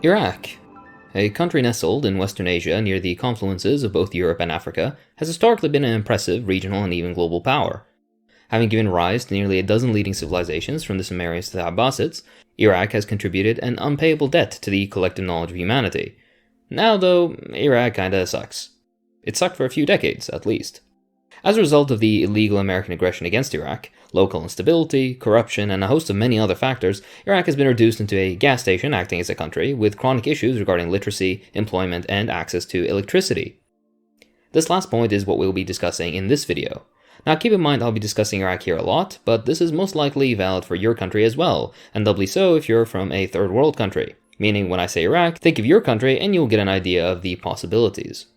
Iraq, a country nestled in Western Asia near the confluences of both Europe and Africa, has historically been an impressive regional and even global power. Having given rise to nearly a dozen leading civilizations from the Sumerians to the Abbasids, Iraq has contributed an unpayable debt to the collective knowledge of humanity. Now, though, Iraq kinda sucks. It sucked for a few decades, at least. As a result of the illegal American aggression against Iraq, local instability, corruption, and a host of many other factors, Iraq has been reduced into a gas station acting as a country with chronic issues regarding literacy, employment, and access to electricity. This last point is what we'll be discussing in this video. Now keep in mind I'll be discussing Iraq here a lot, but this is most likely valid for your country as well, and doubly so if you're from a third world country. Meaning when I say Iraq, think of your country and you'll get an idea of the possibilities.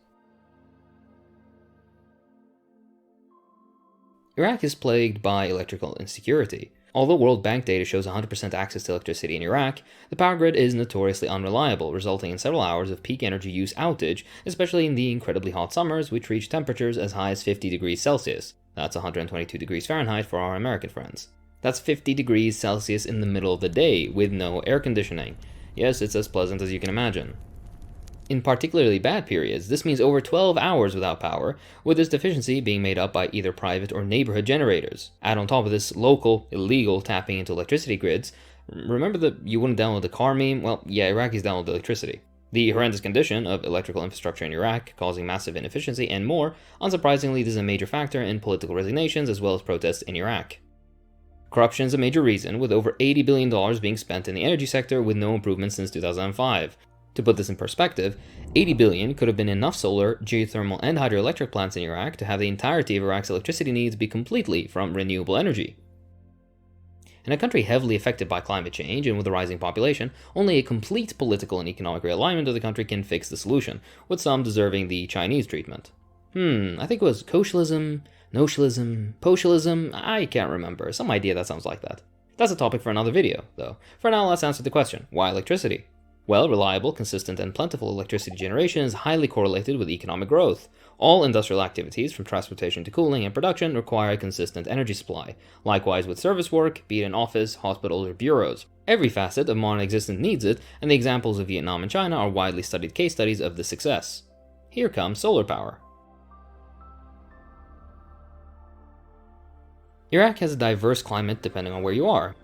Iraq is plagued by electrical insecurity. Although World Bank data shows 100% access to electricity in Iraq, the power grid is notoriously unreliable, resulting in several hours of peak energy use outage, especially in the incredibly hot summers which reach temperatures as high as 50 degrees Celsius. That's 122 degrees Fahrenheit for our American friends. That's 50 degrees Celsius in the middle of the day, with no air conditioning. Yes, it's as pleasant as you can imagine. In particularly bad periods, this means over 12 hours without power, with this deficiency being made up by either private or neighborhood generators. Add on top of this local, illegal tapping into electricity grids. Remember that you wouldn't download the car meme? Well, yeah, Iraqis download electricity. The horrendous condition of electrical infrastructure in Iraq, causing massive inefficiency and more, unsurprisingly this is a major factor in political resignations as well as protests in Iraq. Corruption is a major reason, with over $80 billion being spent in the energy sector with no improvements since 2005. To put this in perspective, $80 billion could have been enough solar, geothermal, and hydroelectric plants in Iraq to have the entirety of Iraq's electricity needs be completely from renewable energy. In a country heavily affected by climate change and with a rising population, only a complete political and economic realignment of the country can fix the solution, with some deserving the Chinese treatment. I think it was socialism, notionalism, socialism, I can't remember, some idea that sounds like that. That's a topic for another video, though. For now, let's answer the question, why electricity? Well, reliable, consistent, and plentiful electricity generation is highly correlated with economic growth. All industrial activities, from transportation to cooling and production, require a consistent energy supply. Likewise with service work, be it an office, hospitals, or bureaus. Every facet of modern existence needs it, and the examples of Vietnam and China are widely studied case studies of this success. Here comes solar power. Iraq has a diverse climate depending on where you are.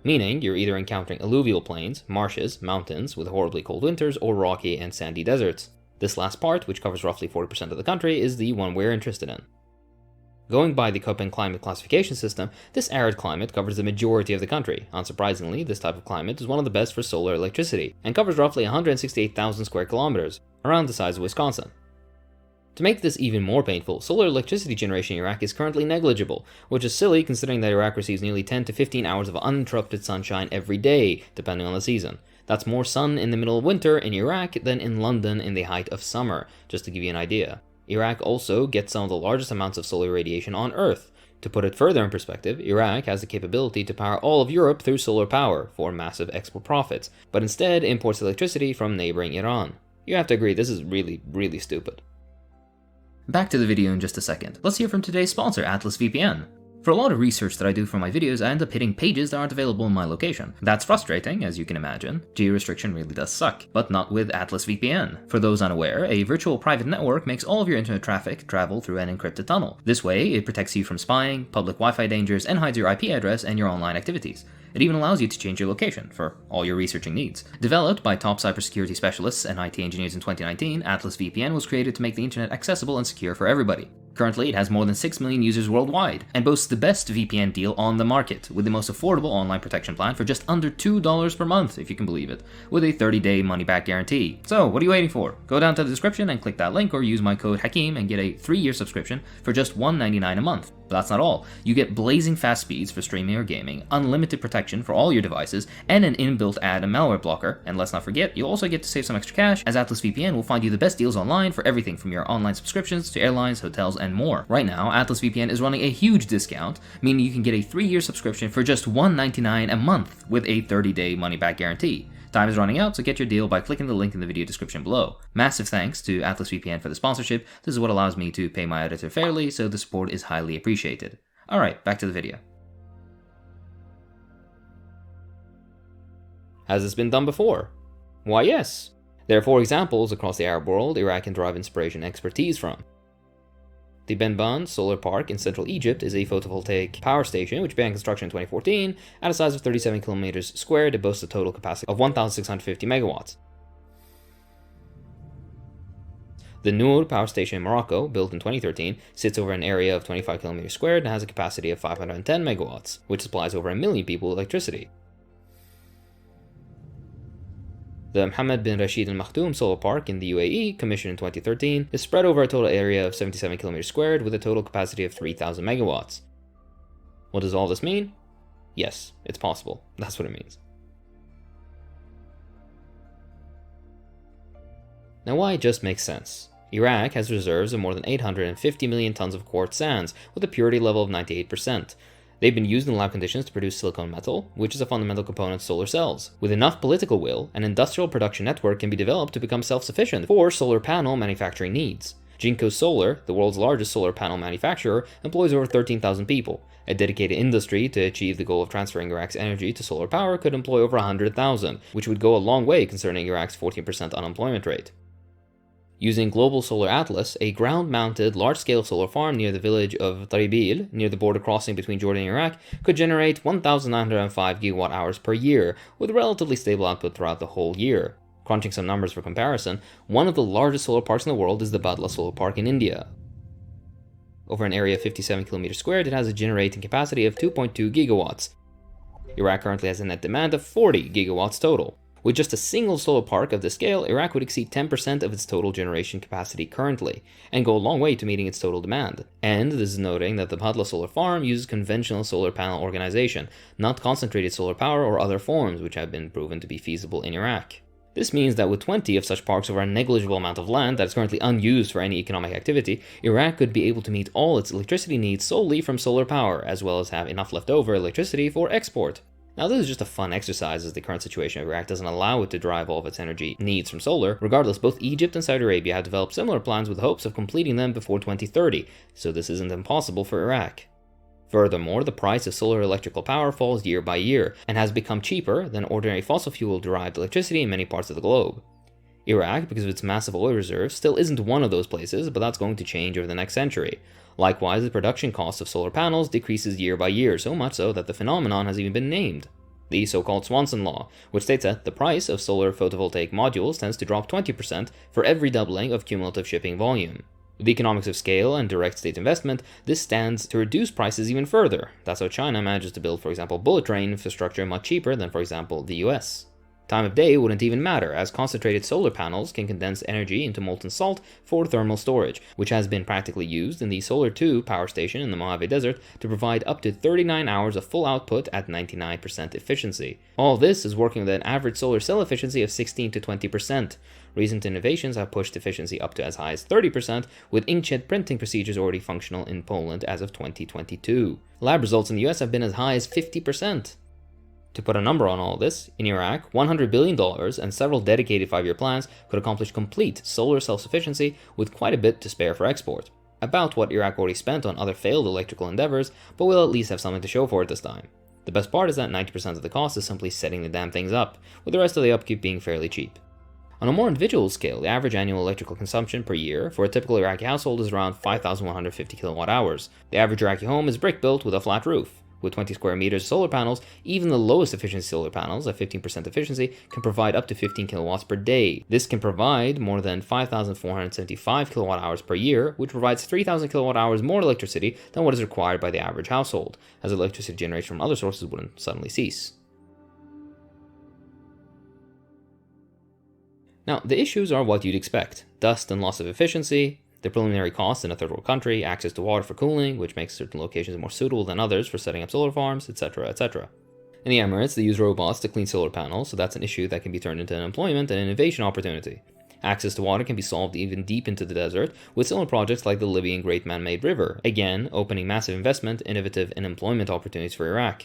Meaning, you're either encountering alluvial plains, marshes, mountains with horribly cold winters, or rocky and sandy deserts. This last part, which covers roughly 40% of the country, is the one we're interested in. Going by the Köppen climate classification system, this arid climate covers the majority of the country. Unsurprisingly, this type of climate is one of the best for solar electricity, and covers roughly 168,000 square kilometers, around the size of Wisconsin. To make this even more painful, solar electricity generation in Iraq is currently negligible, which is silly considering that Iraq receives nearly 10 to 15 hours of uninterrupted sunshine every day, depending on the season. That's more sun in the middle of winter in Iraq than in London in the height of summer, just to give you an idea. Iraq also gets some of the largest amounts of solar radiation on Earth. To put it further in perspective, Iraq has the capability to power all of Europe through solar power for massive export profits, but instead imports electricity from neighboring Iran. You have to agree, this is really stupid. Back to the video in just a second. Let's hear from today's sponsor, Atlas VPN. For a lot of research that I do for my videos, I end up hitting pages that aren't available in my location. That's frustrating, as you can imagine. Geo-restriction really does suck, but not with Atlas VPN. For those unaware, a virtual private network makes all of your internet traffic travel through an encrypted tunnel. This way, it protects you from spying, public Wi-Fi dangers, and hides your IP address and your online activities. It even allows you to change your location for all your researching needs. Developed by top cybersecurity specialists and IT engineers in 2019, Atlas VPN was created to make the internet accessible and secure for everybody. Currently, it has more than 6 million users worldwide, and boasts the best VPN deal on the market, with the most affordable online protection plan for just under $2 per month, if you can believe it, with a 30-day money-back guarantee. So, what are you waiting for? Go down to the description and click that link, or use my code Hakim and get a 3-year subscription for just $1.99 a month. But that's not all. You get blazing fast speeds for streaming or gaming, unlimited protection for all your devices, and an inbuilt ad and malware blocker. And let's not forget, you'll also get to save some extra cash, as Atlas VPN will find you the best deals online for everything from your online subscriptions to airlines, hotels, and more. Right now, Atlas VPN is running a huge discount, meaning you can get a 3-year subscription for just $1.99 a month with a 30-day money-back guarantee. Time is running out, so get your deal by clicking the link in the video description below. Massive thanks to Atlas VPN for the sponsorship. This is what allows me to pay my editor fairly, so the support is highly appreciated. Alright, back to the video. Has this been done before? Why, yes. There are 4 examples across the Arab world Iraq can derive inspiration and expertise from. The Benban Solar Park in central Egypt is a photovoltaic power station which began construction in 2014 at a size of 37 kilometers squared. It boasts a total capacity of 1,650 megawatts. The Noor power station in Morocco, built in 2013, sits over an area of 25 kilometers squared and has a capacity of 510 megawatts, which supplies over 1 million people with electricity. The Mohammed bin Rashid Al Maktoum Solar Park in the UAE, commissioned in 2013, is spread over a total area of 77 kilometers squared with a total capacity of 3,000 megawatts. What does all this mean? Yes, it's possible. That's what it means. Now, why it just makes sense. Iraq has reserves of more than 850 million tons of quartz sands, with a purity level of 98%. They've been used in lab conditions to produce silicon metal, which is a fundamental component of solar cells. With enough political will, an industrial production network can be developed to become self-sufficient for solar panel manufacturing needs. Jinko Solar, the world's largest solar panel manufacturer, employs over 13,000 people. A dedicated industry to achieve the goal of transferring Iraq's energy to solar power could employ over 100,000, which would go a long way concerning Iraq's 14% unemployment rate. Using Global Solar Atlas, a ground-mounted, large-scale solar farm near the village of Taribil, near the border crossing between Jordan and Iraq, could generate 1,905 gigawatt-hours per year, with relatively stable output throughout the whole year. Crunching some numbers for comparison, one of the largest solar parks in the world is the Badla Solar Park in India. Over an area of 57 kilometers squared, it has a generating capacity of 2.2 gigawatts. Iraq currently has a net demand of 40 gigawatts total. With just a single solar park of this scale, Iraq would exceed 10% of its total generation capacity currently, and go a long way to meeting its total demand. And this is noting that the Badla Solar Farm uses conventional solar panel organization, not concentrated solar power or other forms which have been proven to be feasible in Iraq. This means that with 20 of such parks over a negligible amount of land that is currently unused for any economic activity, Iraq could be able to meet all its electricity needs solely from solar power, as well as have enough leftover electricity for export. Now, this is just a fun exercise, as the current situation of Iraq doesn't allow it to derive all of its energy needs from solar. Regardless, both Egypt and Saudi Arabia have developed similar plans with hopes of completing them before 2030, so this isn't impossible for Iraq. Furthermore, the price of solar electrical power falls year by year, and has become cheaper than ordinary fossil fuel-derived electricity in many parts of the globe. Iraq, because of its massive oil reserves, still isn't one of those places, but that's going to change over the next century. Likewise, the production cost of solar panels decreases year by year, so much so that the phenomenon has even been named. The so-called Swanson Law, which states that the price of solar photovoltaic modules tends to drop 20% for every doubling of cumulative shipping volume. With the economics of scale and direct state investment, this stands to reduce prices even further. That's how China manages to build, for example, bullet train infrastructure much cheaper than, for example, the US. Time of day wouldn't even matter, as concentrated solar panels can condense energy into molten salt for thermal storage, which has been practically used in the Solar 2 power station in the Mojave Desert to provide up to 39 hours of full output at 99% efficiency. All this is working with an average solar cell efficiency of 16 to 20%. Recent innovations have pushed efficiency up to as high as 30%, with inkjet printing procedures already functional in Poland as of 2022. Lab results in the US have been as high as 50%. To put a number on all this, in Iraq, $100 billion and several dedicated 5-year plans could accomplish complete solar self-sufficiency with quite a bit to spare for export. About what Iraq already spent on other failed electrical endeavors, but we'll at least have something to show for it this time. The best part is that 90% of the cost is simply setting the damn things up, with the rest of the upkeep being fairly cheap. On a more individual scale, the average annual electrical consumption per year for a typical Iraqi household is around 5,150 kilowatt hours. The average Iraqi home is brick-built with a flat roof. With 20 square meters of solar panels, even the lowest efficiency solar panels at 15% efficiency can provide up to 15 kilowatts per day. This can provide more than 5,475 kilowatt hours per year, which provides 3,000 kilowatt hours more electricity than what is required by the average household, as electricity generation from other sources wouldn't suddenly cease. Now, the issues are what you'd expect: dust and loss of efficiency, the preliminary costs in a third world country, access to water for cooling, which makes certain locations more suitable than others for setting up solar farms, etc., etc. In the Emirates, they use robots to clean solar panels, so that's an issue that can be turned into an employment and innovation opportunity. Access to water can be solved even deep into the desert, with similar projects like the Libyan Great Man-Made River, again opening massive investment, innovative, and employment opportunities for Iraq.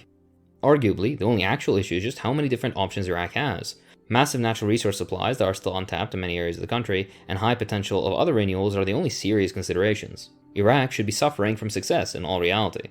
Arguably, the only actual issue is just how many different options Iraq has. Massive natural resource supplies that are still untapped in many areas of the country, and high potential of other renewals are the only serious considerations. Iraq should be suffering from success in all reality.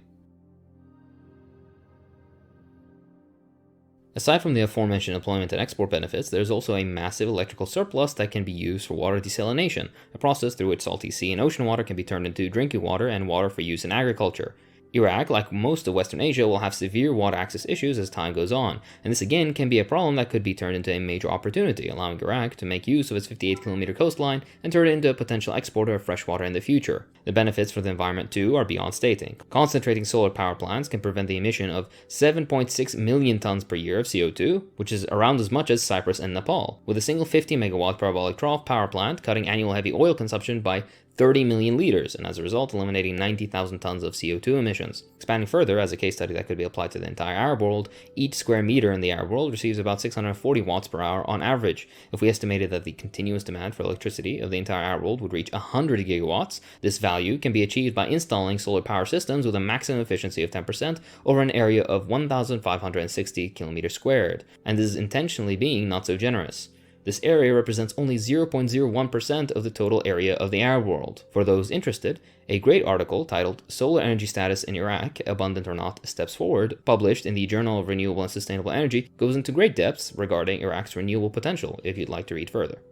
Aside from the aforementioned employment and export benefits, there's also a massive electrical surplus that can be used for water desalination, a process through which salty sea and ocean water can be turned into drinking water and water for use in agriculture. Iraq, like most of Western Asia, will have severe water access issues as time goes on, and this again can be a problem that could be turned into a major opportunity, allowing Iraq to make use of its 58-kilometer coastline and turn it into a potential exporter of fresh water in the future. The benefits for the environment too are beyond stating. Concentrating solar power plants can prevent the emission of 7.6 million tons per year of CO2, which is around as much as Cyprus and Nepal, with a single 50 megawatt parabolic trough power plant cutting annual heavy oil consumption by 30 million liters, and as a result eliminating 90,000 tons of CO2 emissions. Expanding further, as a case study that could be applied to the entire Arab world, each square meter in the Arab world receives about 640 watts per hour on average. If we estimated that the continuous demand for electricity of the entire Arab world would reach 100 gigawatts, this value can be achieved by installing solar power systems with a maximum efficiency of 10% over an area of 1,560 kilometers squared, and this is intentionally being not so generous. This area represents only 0.01% of the total area of the Arab world. For those interested, a great article titled Solar Energy Status in Iraq, Abundant or Not, Steps Forward, published in the Journal of Renewable and Sustainable Energy, goes into great depths regarding Iraq's renewable potential, if you'd like to read further.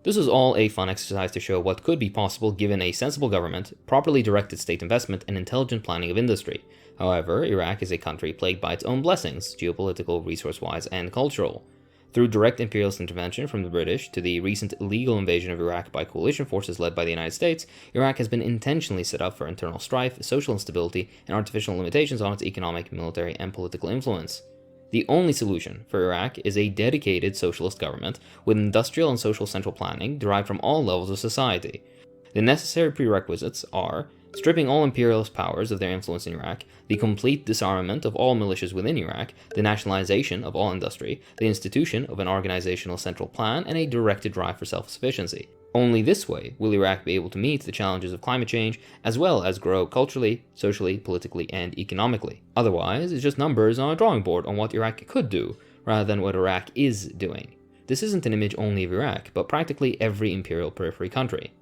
This was all a fun exercise to show what could be possible given a sensible government, properly directed state investment, and intelligent planning of industry. However, Iraq is a country plagued by its own blessings, geopolitical, resource-wise, and cultural. Through direct imperialist intervention from the British to the recent illegal invasion of Iraq by coalition forces led by the United States, Iraq has been intentionally set up for internal strife, social instability, and artificial limitations on its economic, military, and political influence. The only solution for Iraq is a dedicated socialist government with industrial and social central planning derived from all levels of society. The necessary prerequisites are stripping all imperialist powers of their influence in Iraq, the complete disarmament of all militias within Iraq, the nationalization of all industry, the institution of an organizational central plan, and a directed drive for self-sufficiency. Only this way will Iraq be able to meet the challenges of climate change, as well as grow culturally, socially, politically, and economically. Otherwise, it's just numbers on a drawing board on what Iraq could do, rather than what Iraq is doing. This isn't an image only of Iraq, but practically every imperial periphery country.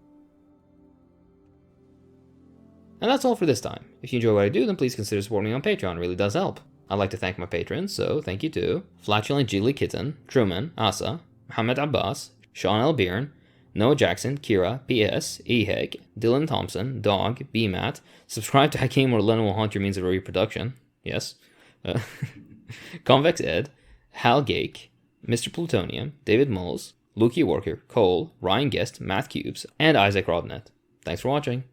And that's all for this time. If you enjoy what I do, then please consider supporting me on Patreon, it really does help. I'd like to thank my patrons, so thank you to Flatulent Jiggly Kitten, Truman, Asa, Mohammed Abbas, Sean L. Byrne, Noah Jackson, Kira, PS, Eheg, Dylan Thompson, Dog, BMAT, subscribe to Hakim or Lennon will haunt your means of reproduction, yes, Convex Ed, Hal Gake, Mr. Plutonium, David Moles, Lukey Worker, Cole, Ryan Guest, Matt Cubes, and Isaac Robnet. Thanks for watching.